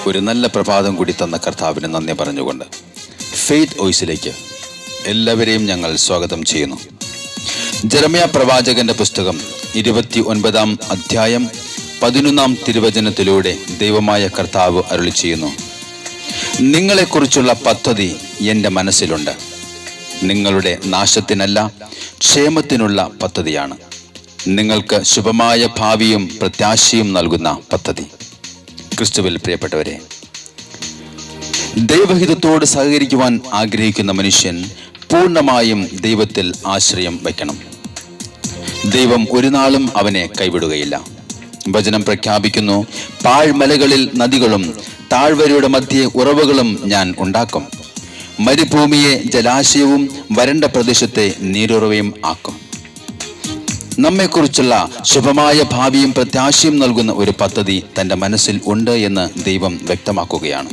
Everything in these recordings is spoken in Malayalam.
ഒരു നല്ല പ്രഭാതം കൂടി തന്ന കർത്താവിന് നന്ദി പറഞ്ഞുകൊണ്ട് ഫെയ്ത്ത് വോയിസിലേക്ക് എല്ലാവരെയും ഞങ്ങൾ സ്വാഗതം ചെയ്യുന്നു. ജെറമ്യാ പ്രവാചകന്റെ പുസ്തകം 29-ാം അധ്യായം 11-ാം തിരുവചനത്തിലൂടെ ദൈവമായ കർത്താവ് അരുളി ചെയ്യുന്നു, നിങ്ങളെക്കുറിച്ചുള്ള പദ്ധതി എൻ്റെ മനസ്സിലുണ്ട്. നിങ്ങളുടെ നാശത്തിനല്ല, ക്ഷേമത്തിനുള്ള പദ്ധതിയാണ്. നിങ്ങൾക്ക് ശുഭമായ ഭാവിയും പ്രത്യാശയും നൽകുന്ന പദ്ധതി. ക്രിസ്തുവിൽ പ്രിയപ്പെട്ടവരെ, ദൈവഹിതത്തോട് സഹകരിക്കുവാൻ ആഗ്രഹിക്കുന്ന മനുഷ്യൻ പൂർണ്ണമായും ദൈവത്തിൽ ആശ്രയം വയ്ക്കണം. ദൈവം ഒരു നാളും അവനെ കൈവിടുകയില്ല. വചനം പ്രഖ്യാപിക്കുന്നു, പാഴ്മലകളിൽ നദികളും താഴ്വരയുടെ മധ്യേ ഉറവുകളും ഞാൻ ഉണ്ടാക്കും. മരുഭൂമിയെ ജലാശയവും വരണ്ട പ്രദേശത്തെ നീരുറവയും ആക്കും. നമ്മെക്കുറിച്ചുള്ള ശുഭമായ ഭാവിയും പ്രത്യാശയും നൽകുന്ന ഒരു പദ്ധതി തൻ്റെ മനസ്സിൽ ഉണ്ട് എന്ന് ദൈവം വ്യക്തമാക്കുകയാണ്.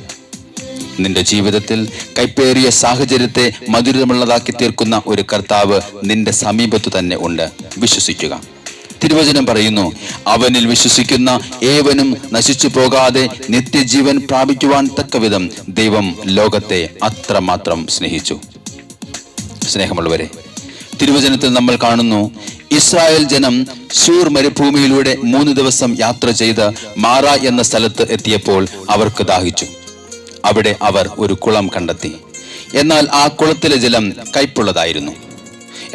നിന്റെ ജീവിതത്തിൽ കൈപ്പേറിയ സാഹചര്യത്തെ മധുരമുള്ളതാക്കി തീർക്കുന്ന ഒരു കർത്താവ് നിന്റെ സമീപത്തു തന്നെ ഉണ്ട്. വിശ്വസിക്കുക. തിരുവചനം പറയുന്നു, അവനിൽ വിശ്വസിക്കുന്ന ഏവനും നശിച്ചു പോകാതെ നിത്യജീവൻ പ്രാപിക്കുവാൻ തക്കവിധം ദൈവം ലോകത്തെ അത്രമാത്രം സ്നേഹിച്ചു. സ്നേഹമുള്ളവരെ, തിരുവചനത്തിൽ നമ്മൾ കാണുന്നു, ഇസ്രായേൽ ജനം ശൂർ മരുഭൂമിയിലൂടെ 3 ദിവസം യാത്ര ചെയ്ത് മാറ എന്ന സ്ഥലത്ത് എത്തിയപ്പോൾ അവർക്ക് ദാഹിച്ചു. അവിടെ അവർ ഒരു കുളം കണ്ടെത്തി. എന്നാൽ ആ കുളത്തിലെ ജലം കയ്പുള്ളതായിരുന്നു.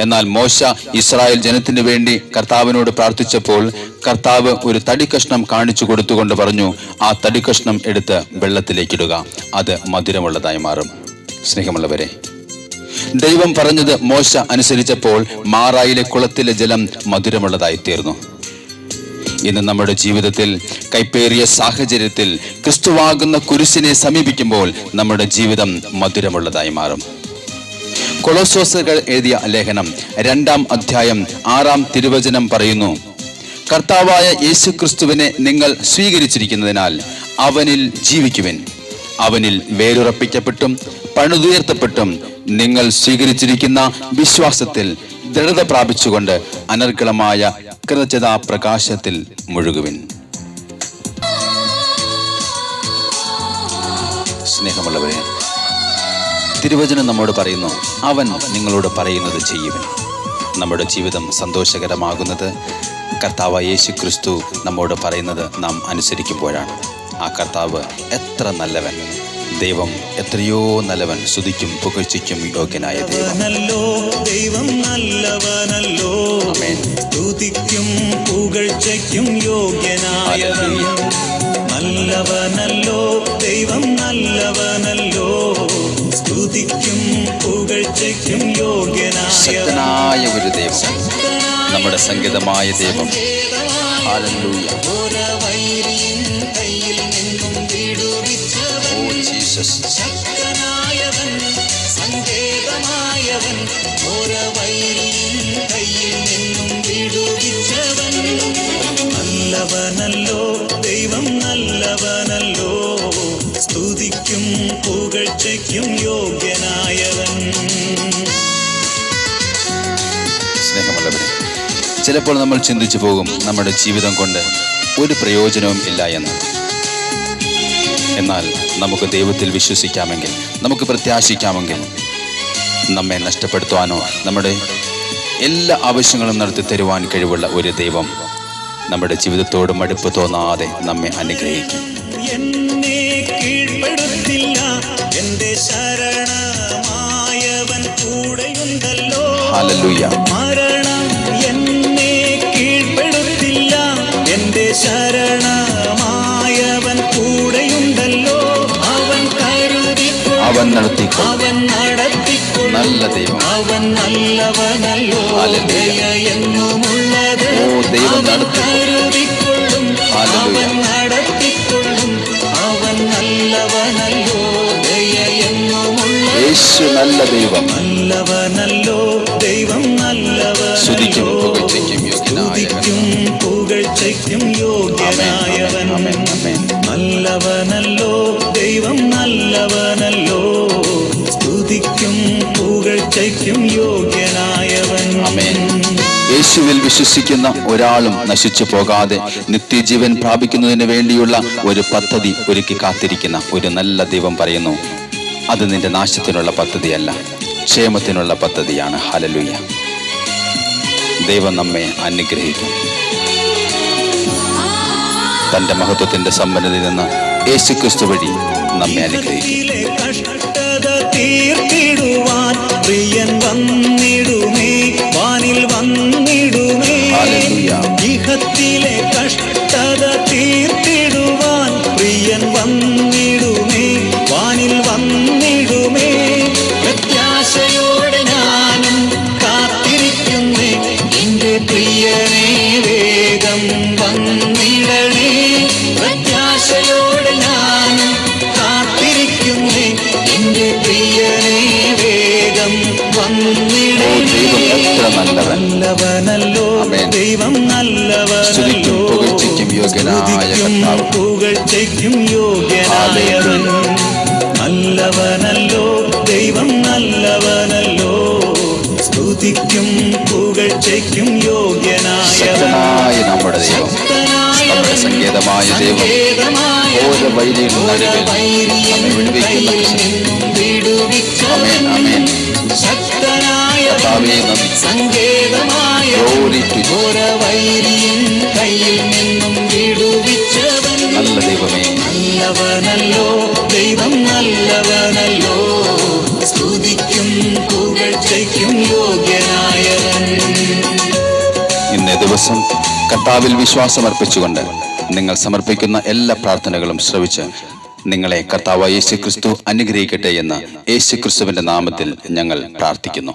എന്നാൽ മോശ ഇസ്രായേൽ ജനത്തിനു വേണ്ടി കർത്താവിനോട് പ്രാർത്ഥിച്ചപ്പോൾ കർത്താവ് ഒരു തടിക്കഷ്ണം കാണിച്ചു കൊടുത്തുകൊണ്ട് പറഞ്ഞു, ആ തടിക്കഷ്ണം എടുത്ത് വെള്ളത്തിലേക്കിടുക, അത് മധുരമുള്ളതായി മാറും. സ്നേഹമുള്ളവരെ, ദൈവം പറഞ്ഞത് മോശ അനുസരിച്ചപ്പോൾ മാറായിലെ കുളത്തിലെ ജലം മധുരമുള്ളതായി തീർന്നു. ഇന്ന് നമ്മുടെ ജീവിതത്തിൽ കൈപ്പേറിയ സാഹചര്യത്തിൽ ക്രിസ്തുവാകുന്ന കുരിശിനെ സമീപിക്കുമ്പോൾ നമ്മുടെ ജീവിതം മധുരമുള്ളതായി മാറും. കൊളോസ്യോസുകാർ എഴുതിയ ലേഖനം 2-ാം അധ്യായം 6-ാം തിരുവചനം പറയുന്നു, കർത്താവായ യേശു ക്രിസ്തുവിനെ നിങ്ങൾ സ്വീകരിച്ചിരിക്കുന്നതിനാൽ അവനിൽ ജീവിക്കുവിൻ. അവനിൽ വേരുറപ്പിക്കപ്പെട്ടും പണിതുയർത്തപ്പെട്ടും നിങ്ങൾ സ്വീകരിച്ചിരിക്കുന്ന വിശ്വാസത്തിൽ ദൃഢത പ്രാപിച്ചുകൊണ്ട് അനർഗളമായ കൃതജ്ഞതാ പ്രകാശത്തിൽ മുഴുകുവിൻ. സ്നേഹമുള്ളവരെ, തിരുവചനം നമ്മോട് പറയുന്നു, അവൻ നിങ്ങളോട് പറയുന്നത് ചെയ്യുവിൻ. നമ്മുടെ ജീവിതം സന്തോഷകരമാകുന്നത് കർത്താവായ യേശു ക്രിസ്തു നമ്മോട് പറയുന്നത് നാം അനുസരിക്കുമ്പോഴാണ്. ആ കർത്താവ് എത്ര നല്ലവൻ, ദൈവം എത്രയോ നല്ലവൻ, സ്തുതിക്കും പുകഴ്ചയ്ക്കും യോഗ്യനായ ദൈവം. ദൈവം നല്ലവനല്ലോ, സ്തുതിക്കും പുകഴ്ചയ്ക്കും യോഗ്യനായവൻ. നല്ലവനല്ലോ ദൈവം, നല്ലവനല്ലോ, സ്തുതിക്കും പുകഴ്ചയ്ക്കും യോഗ്യനായ ഒരു ദൈവം, നമ്മുടെ സംഗീതമായ ദൈവം. ഹല്ലേലൂയ. ശക്തനായവൻ, സങ്കേതമായവൻ, ഓരവൈരിയും കയ്യിൽ നിന്നും വിടുവിച്ചവൻ. നല്ലവനല്ലോ ദൈവം, നല്ലവനല്ലോ, സ്തുതിക്കും പുകഴ്ചയ്ക്കും യോഗ്യനായവൻ. സ്നേഹമുള്ളവരെ, ചിലപ്പോൾ നമ്മൾ ചിന്തിച്ചു പോകും, നമ്മുടെ ജീവിതം കൊണ്ട് ഒരു പ്രയോജനവും ഇല്ല എന്ന്. എന്നാൽ നമുക്ക് ദൈവത്തിൽ വിശ്വസിക്കാമെങ്കിൽ, നമുക്ക് പ്രത്യാശിക്കാമെങ്കിൽ, നമ്മെ നഷ്ടപ്പെടുത്തുവാനോ നമ്മുടെ എല്ലാ ആവശ്യങ്ങളും നടത്തി തരുവാൻ കഴിവുള്ള ഒരു ദൈവം നമ്മുടെ ജീവിതത്തോട് മടുപ്പ് തോന്നാതെ നമ്മെ അനുഗ്രഹിക്കും. എന്നെ കീഴ്പ്പെടുത്തില്ല, എന്റെ ശരണമായവൻ കൂടെയുണ്ടല്ലോ. ഹല്ലേലൂയ. മരണം എന്നെ കീഴ്പ്പെടുത്തില്ല, എന്റെ ശരണമായവൻ കൂടെയുണ്ടല്ലോ. അവൻ കരുതിക്കൊള്ളും, അവൻ നടത്തിക്കൊള്ളും, നല്ല ദൈവം, അവൻ നല്ലവനല്ലോ. എന്നുമുള്ളത് ദൈവം കരുതിക്കൊള്ളും, അവൻ നടത്തിക്കൊള്ളും, അവൻ നല്ലവനല്ലോ. യേശു നല്ല ദൈവം, നല്ലവനല്ലോ ദൈവം, നല്ലവനല്ലോ, സ്തുതിക്കും പുകഴ്ചയ്ക്കും യോഗ്യനായവൻ. നല്ലവനല്ലോ ദൈവം, നല്ലവനല്ലോ, സ്തുതിക്കും പുകഴ്ചയ്ക്കും യോഗ്യനായവൻ. യേശുവിൽ വിശ്വസിക്കുന്ന ഒരാളും നശിച്ചു പോകാതെ നിത്യജീവൻ പ്രാപിക്കുന്നതിന് വേണ്ടിയുള്ള ഒരു പദ്ധതി ഒരുക്കി കാത്തിരിക്കുന്ന ഒരു നല്ല ദൈവം പറയുന്നു, അത് നിന്റെ നാശത്തിനുള്ള പദ്ധതിയല്ല, ക്ഷേമത്തിനുള്ള പദ്ധതിയാണ്. ഹല്ലേലൂയ. ദൈവം നമ്മെ അനുഗ്രഹിക്കും. തന്റെ മഹത്വത്തിന്റെ സമ്പന്നതയിൽ നിന്ന് യേശുക്രിസ്തു വഴി നമ്മെ അനുഗ്രഹിക്കും. കഷ്ടത തീർത്തിടുവാൻ പ്രിയൻ വന്നിടുമേ, വാനിൽ വന്നിടുമേ. ഇഹത്തിലെ കഷ്ടത തീർത്തിടുവാൻ പ്രിയൻ വന്നിടുമേ, വാനിൽ വന്നിടുമേ. പ്രത്യാശയോടെ ഞാനും കാത്തിരിക്കുന്നേ, എന്റെ പ്രിയനെ വേഗം വന്നിടണേ. പ്രത്യാശയോടെ ഞാനും കാത്തിരിക്കുന്നേ, എന്റെ പ്രിയനെ വേഗം വന്നിടണേ. നല്ലവനല്ലോ ദൈവം, നല്ലവനല്ലോ, പുകഴ്ചയ്ക്കും യോഗ്യനായവൻ. നല്ലവനല്ലോ ദൈവം, നല്ലവനല്ലോ, സ്തുതിക്കും പുകഴ്ചയ്ക്കും യോഗ്യനായവൻ. നമ്മുടെ ദൈവം, നമ്മുടെ സങ്കേതമായ ദൈവം, ഓരോ വൈരിയും നടുവിൽ നമ്മെ വിടുവിക്കുന്ന ശക്തനായ സങ്കേതമായ വൈരിയും കയ്യിൽ നിന്നും വിടുവിച്ചവൻ. നല്ല ദൈവമേ, നല്ലവനല്ലോ ദൈവം, നല്ലവനല്ലോ, സ്തുതിക്കും പുകഴ്ചയ്ക്കും യോഗ്യനായവൻ. ഇന്നേ ദിവസം കർത്താവിൽ വിശ്വാസമർപ്പിച്ചുകൊണ്ട് നിങ്ങൾ സമർപ്പിക്കുന്ന എല്ലാ പ്രാർത്ഥനകളും ശ്രവിച്ച് നിങ്ങളെ കർത്താവ് യേശുക്രിസ്തു അനുഗ്രഹിക്കട്ടെ എന്ന് യേശുക്രിസ്തുവിന്റെ നാമത്തിൽ ഞങ്ങൾ പ്രാർത്ഥിക്കുന്നു.